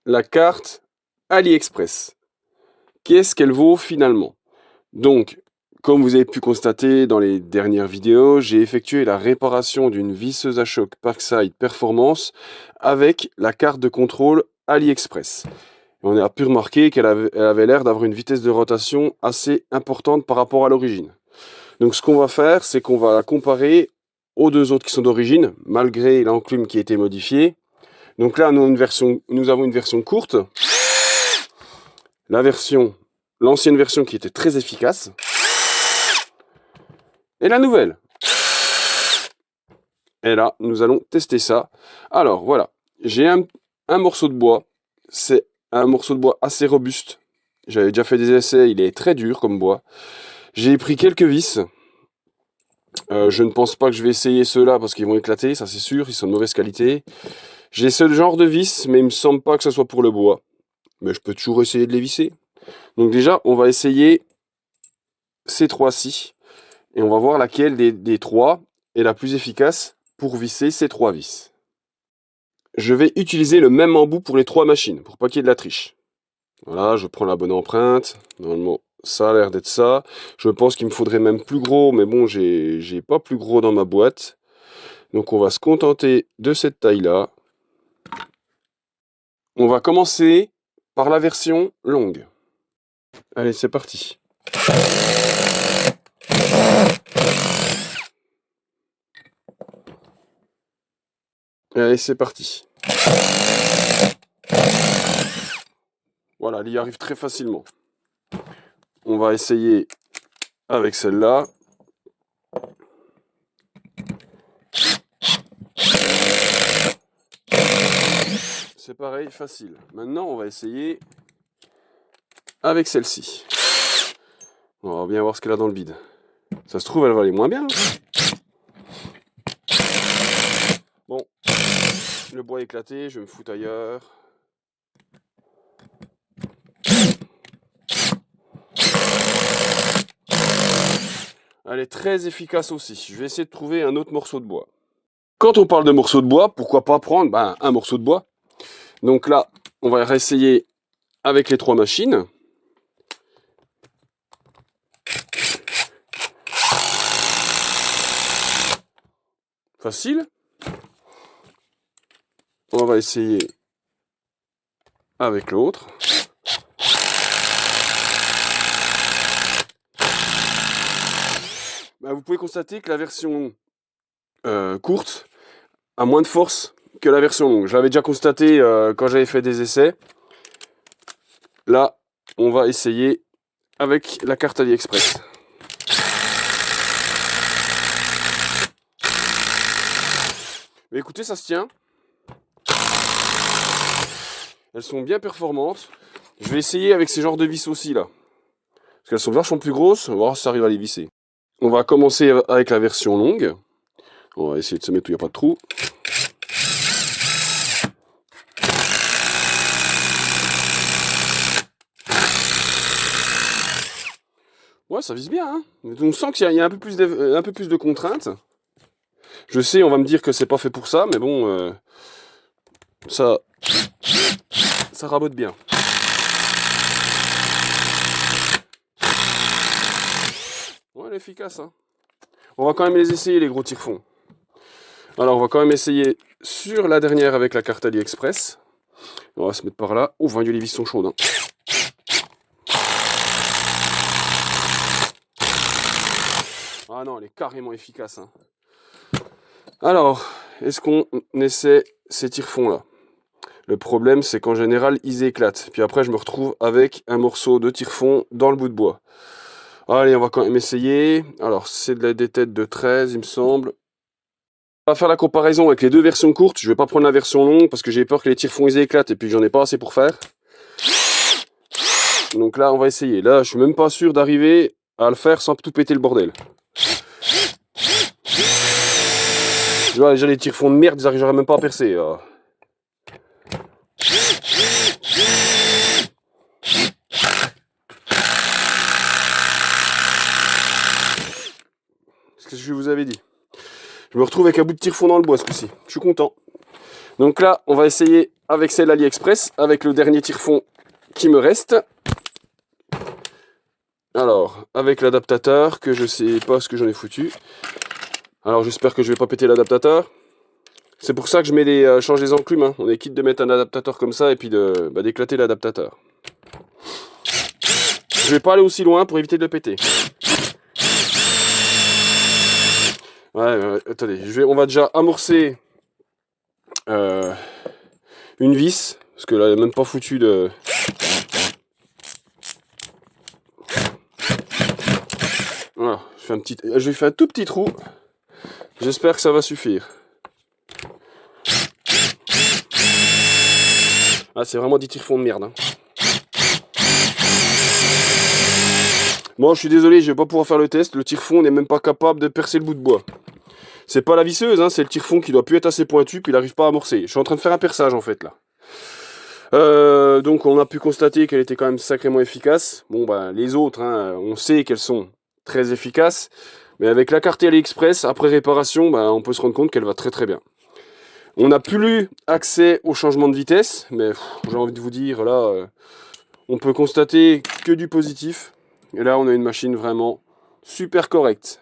la carte AliExpress. Qu'est-ce qu'elle vaut finalement? Donc, comme vous avez pu constater dans les dernières vidéos, j'ai effectué la réparation d'une visseuse à choc Parkside Performance avec la carte de contrôle AliExpress. On a pu remarquer qu'elle avait l'air d'avoir une vitesse de rotation assez importante par rapport à l'origine. Donc ce qu'on va faire, c'est qu'on va la comparer aux deux autres qui sont d'origine, malgré l'enclume qui a été modifiée. Donc là, nous avons une version courte, l'ancienne version qui était très efficace, et la nouvelle. Et là, nous allons tester ça. Alors voilà, j'ai un morceau de bois, c'est un morceau de bois assez robuste. J'avais déjà fait des essais, il est très dur comme bois. J'ai pris quelques vis. Je ne pense pas que je vais essayer ceux-là parce qu'ils vont éclater, ça c'est sûr, ils sont de mauvaise qualité. J'ai ce genre de vis, mais il me semble pas que ce soit pour le bois. Mais je peux toujours essayer de les visser. Donc déjà, on va essayer ces trois-ci. Et on va voir laquelle des trois est la plus efficace pour visser ces trois vis. Je vais utiliser le même embout pour les trois machines, pour pas qu'il y ait de la triche. Voilà, je prends la bonne empreinte. Normalement, ça a l'air d'être ça. Je pense qu'il me faudrait même plus gros, mais bon, j'ai pas plus gros dans ma boîte. Donc on va se contenter de cette taille-là. On va commencer par la version longue. Allez, c'est parti. Allez, c'est parti. Voilà, elle y arrive très facilement. On va essayer avec celle-là. C'est pareil, facile. Maintenant, on va essayer avec celle-ci. On va bien voir ce qu'elle a dans le bide. Ça se trouve, elle va aller moins bien. Bon, le bois est éclaté, je vais me foutre ailleurs. Elle est très efficace aussi. Je vais essayer de trouver un autre morceau de bois. Quand on parle de morceau de bois, pourquoi pas prendre un morceau de bois. Donc là, on va réessayer avec les trois machines. Facile. On va essayer avec l'autre. Vous pouvez constater que la version courte a moins de force que la version longue. Je l'avais déjà constaté quand j'avais fait des essais. Là, on va essayer avec la carte AliExpress. Mais écoutez, ça se tient. Elles sont bien performantes. Je vais essayer avec ces genres de vis aussi là. Parce qu'elles sont vachement plus grosses. On va voir si ça arrive à les visser. On va commencer avec la version longue. On va essayer de se mettre où il n'y a pas de trou. Ouais, ça vise bien, hein. On sent qu'il y a un peu plus de contraintes. Je sais, on va me dire que c'est pas fait pour ça, mais bon, ça rabote bien. Ouais, elle est efficace, hein. On va quand même les essayer, les gros tire-fonds. Alors, on va quand même essayer sur la dernière avec la carte AliExpress. On va se mettre par là. Oh, les vis sont chaudes, hein. Ah non, elle est carrément efficace, hein. Alors, est-ce qu'on essaie ces tire-fonds là? Le problème, c'est qu'en général, ils éclatent. Puis après, je me retrouve avec un morceau de tire-fond dans le bout de bois. Allez, on va quand même essayer. Alors, c'est des têtes de 13, il me semble. On va faire la comparaison avec les deux versions courtes. Je vais pas prendre la version longue parce que j'ai peur que les tire-fonds ils éclatent et puis j'en ai pas assez pour faire. Donc là, on va essayer. Là, je suis même pas sûr d'arriver à le faire sans tout péter le bordel. Je vois déjà les tire-fonds de merde, ils n'arriveraient même pas à percer. C'est ce que je vous avais dit. Je me retrouve avec un bout de tire-fond dans le bois ce coup-ci. Je suis content. Donc là, on va essayer avec celle AliExpress, avec le dernier tire-fond qui me reste. Alors, avec l'adaptateur, que je sais pas ce que j'en ai foutu. Alors j'espère que je vais pas péter l'adaptateur. C'est pour ça que je mets des change des enclumes, hein. On est quitte de mettre un adaptateur comme ça et puis d'éclater l'adaptateur. Je vais pas aller aussi loin pour éviter de le péter. Ouais, attendez, on va déjà amorcer une vis, parce que là, il n'est même pas foutu de... Voilà, je vais faire un tout petit trou. J'espère que ça va suffire. Ah, c'est vraiment des tire-fonds de merde, hein. Bon, je suis désolé, je vais pas pouvoir faire le test. Le tire-fond n'est même pas capable de percer le bout de bois. C'est pas la visseuse, hein, c'est le tire-fond qui doit plus être assez pointu, puis il n'arrive pas à amorcer. Je suis en train de faire un perçage, en fait, là. Donc, on a pu constater qu'elle était quand même sacrément efficace. Bon, bah, les autres, hein, on sait qu'elles sont très efficaces. Mais avec la carte AliExpress, après réparation, bah, on peut se rendre compte qu'elle va très très bien. On n'a plus accès au changement de vitesse, mais j'ai envie de vous dire, là, on peut constater que du positif. Et là, on a une machine vraiment super correcte.